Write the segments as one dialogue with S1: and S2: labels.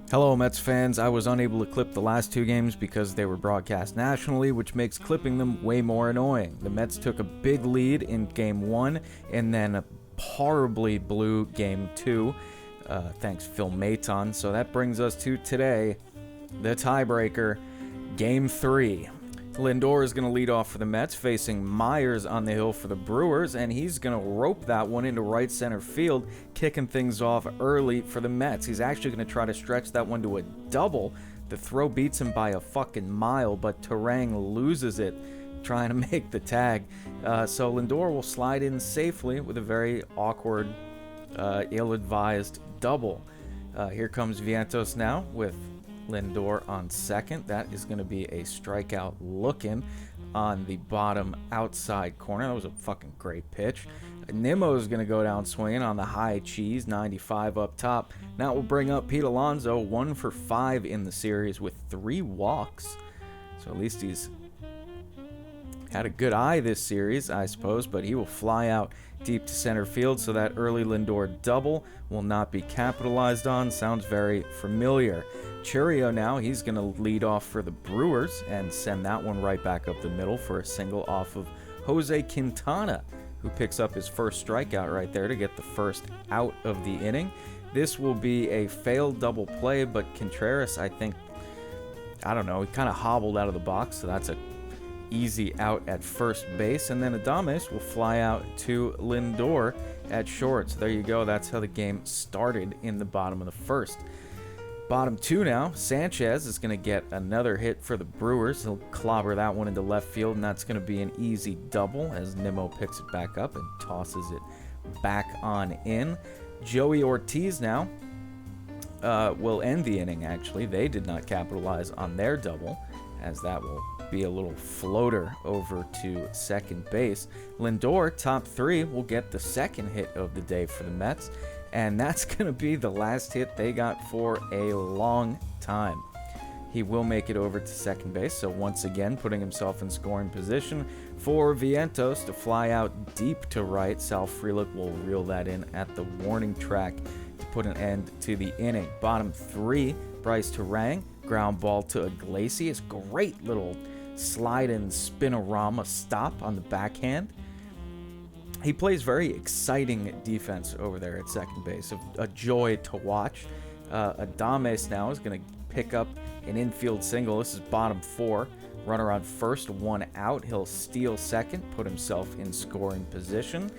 S1: Hello, Mets fans. I was unable to clip the last two games because they were broadcast nationally, which makes clipping them way more annoying. The Mets took a big lead in Game 1 and then horribly blew Game 2. Thanks, Phil Maton. So that brings us to today, the tiebreaker, Game 3. Lindor is going to lead off for the Mets, facing Myers on the hill for the Brewers, and he's going to rope that one into right center field, kicking things off early for the Mets. He's actually going to try to stretch that one to a double. The throw beats him by a fucking mile, but Terang loses it, trying to make the tag. So Lindor will slide in safely with a very awkward, ill-advised double. Here comes Vientos now with Lindor on second. That is going to be a strikeout looking on the bottom outside corner. That was a fucking great pitch. Nimmo is going to go down swinging on the high cheese, 95 up top. That will bring up Pete Alonso, 1 for 5 in the series with 3 walks. So at least he's had a good eye this series, I suppose, but he will fly out deep to center field, so that early Lindor double will not be capitalized on. Sounds very familiar. Churio now, he's going to lead off for the Brewers and send that one right back up the middle for a single off of Jose Quintana, who picks up his first strikeout right there to get the first out of the inning. This will be a failed double play, but Contreras, I think, I don't know, he kind of hobbled out of the box, so that's a easy out at first base, and then Adames will fly out to Lindor at short. So there you go. That's how the game started in the bottom of the first. Bottom two now, Sanchez is going to get another hit for the Brewers. He'll clobber that one into left field, and that's going to be an easy double as Nimmo picks it back up and tosses it back on in. Joey Ortiz now will end the inning, actually. They did not capitalize on their double, as that will be a little floater over to second base. Lindor, top 3, will get the second hit of the day for the Mets, and that's going to be the last hit they got for a long time. He will make it over to second base, so once again putting himself in scoring position for Vientos to fly out deep to right. Sal Frelick will reel that in at the warning track to put an end to the inning. Bottom 3, Bryce Terang, ground ball to Iglesias. Great little slide and spinorama stop on the backhand. He plays very exciting defense over there at second base. A joy to watch. Adames now is going to pick up an infield single. This is bottom 4. Runner on first, 1 out. He'll steal second, put himself in scoring position.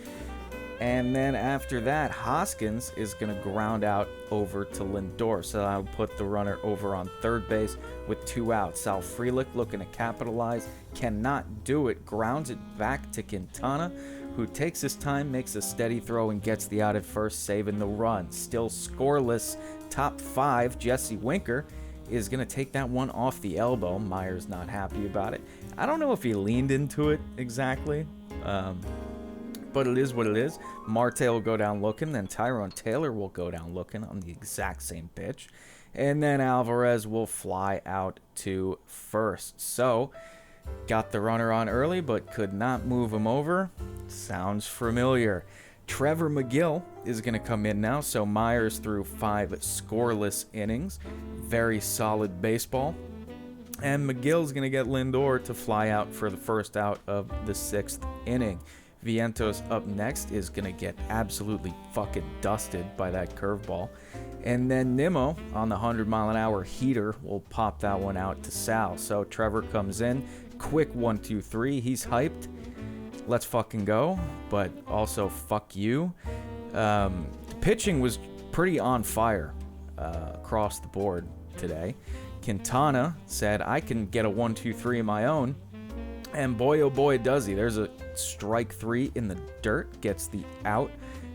S1: And then after that, Hoskins is going to ground out over to Lindor. So I'll put the runner over on third base with 2 outs. Sal Frelick looking to capitalize. Cannot do it. Grounds it back to Quintana, who takes his time, makes a steady throw, and gets the out at first, saving the run. Still scoreless. Top 5, Jesse Winker is going to take that one off the elbow. Myers not happy about it. I don't know if he leaned into it exactly. But it is what it is. Marte will go down looking, then Tyrone Taylor will go down looking on the exact same pitch. And then Alvarez will fly out to first. So, got the runner on early, but could not move him over. Sounds familiar. Trevor McGill is going to come in now. So Myers threw 5 scoreless innings. Very solid baseball. And McGill's going to get Lindor to fly out for the first out of the 6th inning. Vientos up next is going to get absolutely fucking dusted by that curveball. And then Nimmo on the 100-mile-an-hour heater will pop that one out to Sal. So Trevor comes in, quick 1-2-3. He's hyped. Let's fucking go. But also, fuck you. Pitching was pretty on fire across the board today. Quintana said, I can get a 1-2-3 of my own. And boy, oh boy, does he. There's a strike 3 in the dirt. Gets the out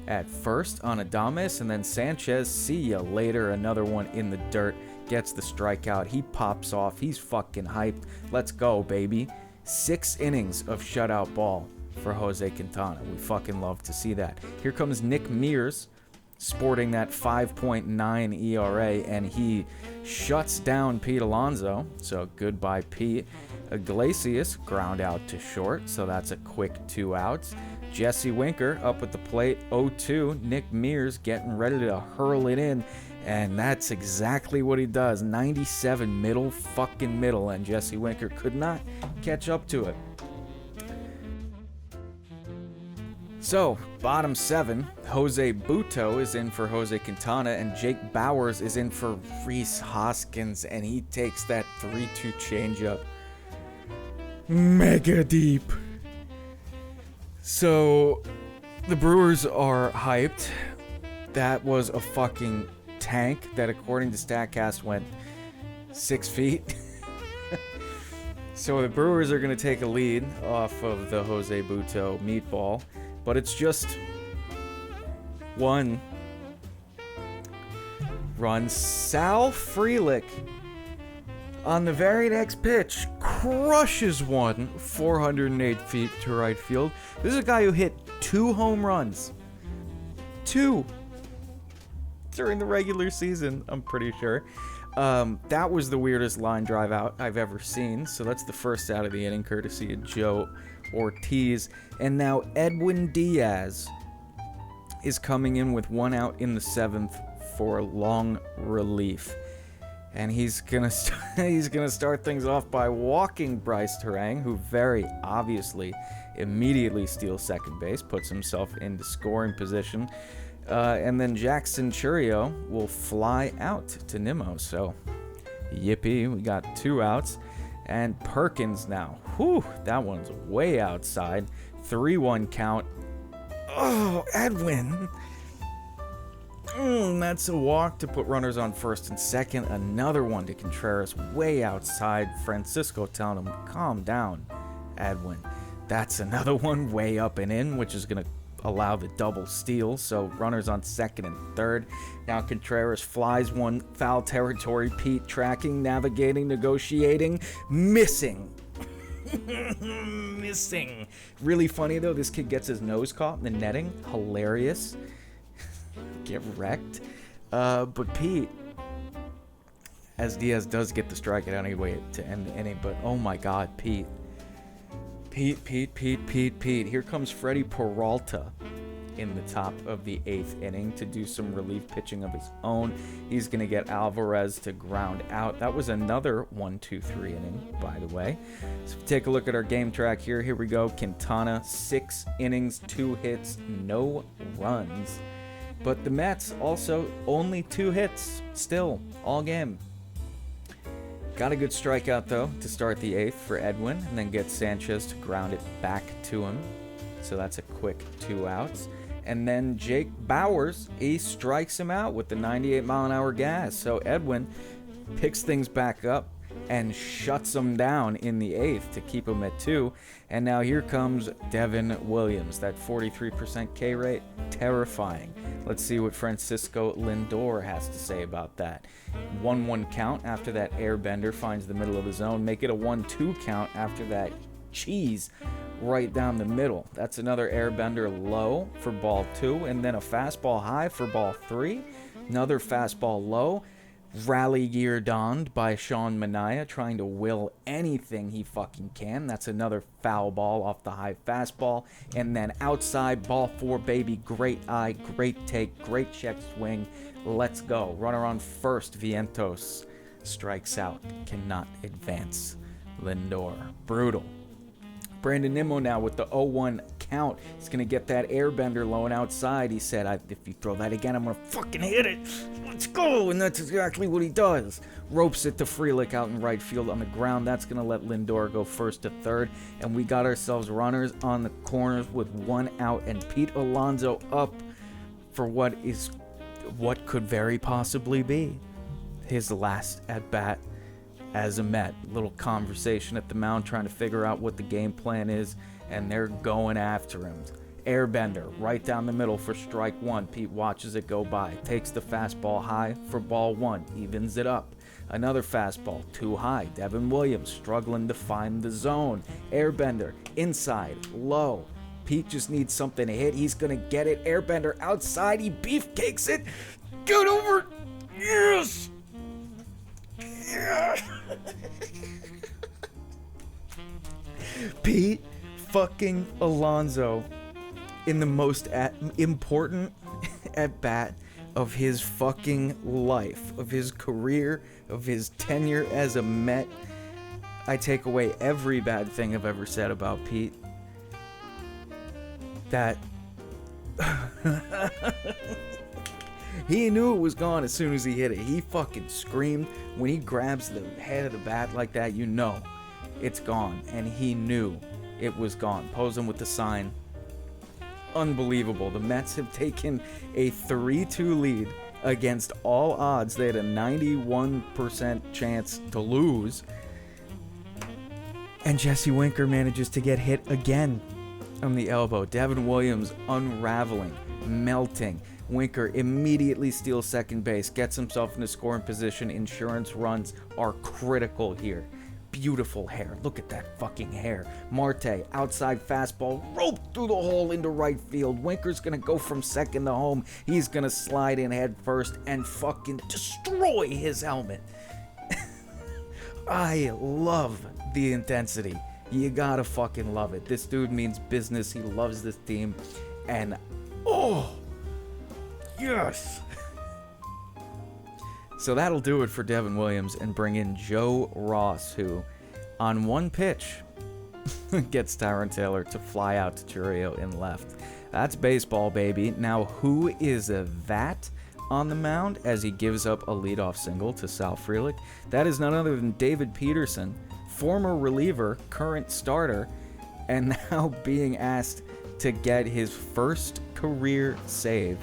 S1: at first on Adames. And then Sanchez, see ya later. Another one in the dirt. Gets the strikeout. He pops off. He's fucking hyped. Let's go, baby. 6 innings of shutout ball for Jose Quintana. We fucking love to see that. Here comes Nick Mears, sporting that 5.9 ERA, and he shuts down Pete Alonso. So goodbye, Pete. Iglesias ground out to short, so that's a quick 2 outs. Jesse Winker up at the plate, 0-2. Nick Mears getting ready to hurl it in, And that's exactly what he does. 97 fucking middle, and Jesse Winker could not catch up to it. So, bottom 7, Jose Buto is in for Jose Quintana, and Jake Bowers is in for Rhys Hoskins, and he takes that 3-2 changeup. Mega deep. So, the Brewers are hyped. That was a fucking tank that, according to StatCast, went 6 feet. So the Brewers are going to take a lead off of the Jose Buto meatball, but it's just 1 run. Sal Frelick, on the very next pitch, crushes one 408 feet to right field. This is a guy who hit 2 home runs. 2 during the regular season, I'm pretty sure. That was the weirdest line drive out I've ever seen. So that's the first out of the inning, courtesy of Joe Ortiz. And now Edwin Diaz is coming in with 1 out in the 7th for long relief. And he's gonna start things off by walking Bryce Terang, who very obviously immediately steals second base, puts himself into scoring position. And then Jackson Churio will fly out to Nimmo. So, yippee, we got 2 outs. And Perkins now. Whew, that one's way outside. 3-1 count. Oh, Edwin. That's a walk to put runners on first and second. Another one to Contreras, way outside. Francisco telling him, calm down, Edwin. That's another one way up and in, which is going to allow the double steal. So runners on second and third. Now Contreras flies one, foul territory. Pete tracking, navigating, negotiating, missing. Missing. Really funny though, this kid gets his nose caught in the netting. Hilarious. Get wrecked. But Pete, as Diaz does get the strikeout anyway to end the inning, but oh my god, Pete. Here comes Freddie Peralta in the top of the 8th inning to do some relief pitching of his own. He's going to get Alvarez to ground out. That was another 1-2-3 inning, by the way. So take a look at our game track here. Here we go. Quintana, 6 innings, 2 hits, no runs. But the Mets also only 2 hits still all game. Got a good strikeout, though, to start the 8th for Edwin, and then get Sanchez to ground it back to him. So that's a quick 2 outs. And then Jake Bowers, he strikes him out with the 98-mile-an-hour gas. So Edwin picks things back up and shuts him down in the 8th to keep him at 2. And now here comes Devin Williams, that 43% K rate, terrifying. Let's see what Francisco Lindor has to say about that. 1-1 count after that airbender finds the middle of the zone. Make it a 1-2 count after that cheese right down the middle. That's another airbender low for ball 2, and then a fastball high for ball 3. Another fastball low. Rally gear donned by Sean Manaea, trying to will anything he fucking can. That's another foul ball off the high fastball. And then outside, ball 4, baby. Great eye, great take, great check swing. Let's go. Runner on first. Vientos strikes out. Cannot advance. Lindor. Brutal. Brandon Nimmo now with the 0-1 count. He's going to get that airbender low and outside. He said, if you throw that again, I'm going to fucking hit it. Let's go. And that's exactly what he does. Ropes it to Frelick out in right field on the ground. That's going to let Lindor go first to third. And we got ourselves runners on the corners with 1 out. And Pete Alonso up for what could very possibly be his last at-bat as a Met. Little conversation at the mound trying to figure out what the game plan is, and they're going after him. Airbender right down the middle for strike 1. Pete watches it go by, takes the fastball high for ball 1, evens it up. Another fastball too high. Devin Williams struggling to find the zone. Airbender inside, low. Pete just needs something to hit. He's gonna get it. Airbender outside. He beefcakes it. Get over. Yes. Yeah. Pete fucking Alonso in the most important at bat of his fucking life, of his career, of his tenure as a Met. I take away every bad thing I've ever said about Pete. That he knew it was gone as soon as he hit it. He fucking screamed. When he grabs the head of the bat like that, you know it's gone. And he knew it was gone. Posing with the sign. Unbelievable. The Mets have taken a 3-2 lead against all odds. They had a 91% chance to lose. And Jesse Winker manages to get hit again on the elbow. Devin Williams unraveling, melting. Winker immediately steals second base, gets himself into scoring position. Insurance runs are critical here. Beautiful hair. Look at that fucking hair. Marte, outside fastball, roped through the hole into right field. Winker's gonna go from second to home. He's gonna slide in head first and fucking destroy his helmet. I love the intensity. You gotta fucking love it. This dude means business. He loves this team. And, oh, yes. So that'll do it for Devin Williams, and bring in Joe Ross, who, on one pitch, gets Tyron Taylor to fly out to Churrio in left. That's baseball, baby. Now, who is that on the mound as he gives up a leadoff single to Sal Frelick? That is none other than David Peterson, former reliever, current starter, and now being asked to get his first career save.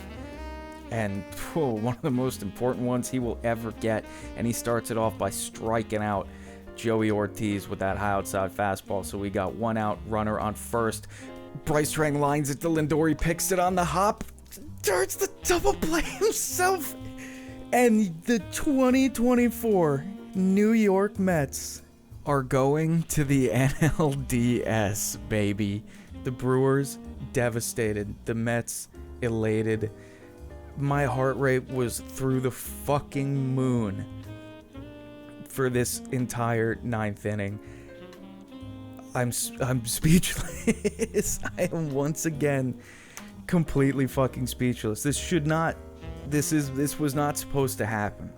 S1: And one of the most important ones he will ever get. And he starts it off by striking out Joey Ortiz with that high outside fastball. So we got one out, runner on first. Bryce Trang lines it to Lindor. He picks it on the hop. Starts the double play himself. And the 2024 New York Mets are going to the NLDS, baby. The Brewers devastated. The Mets elated. My heart rate was through the fucking moon for this entire ninth inning. I'm speechless. I am once again completely fucking speechless. This was not supposed to happen.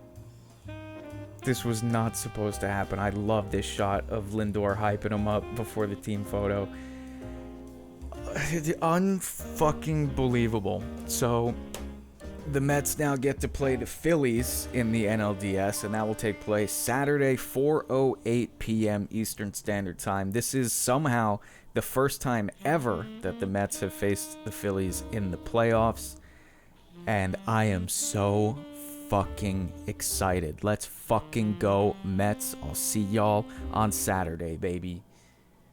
S1: This was not supposed to happen. I love this shot of Lindor hyping him up before the team photo. Unfucking believable. So the Mets now get to play the Phillies in the NLDS, and that will take place Saturday, 4:08 p.m. Eastern Standard Time. This is somehow the first time ever that the Mets have faced the Phillies in the playoffs, and I am so fucking excited. Let's fucking go, Mets. I'll see y'all on Saturday, baby.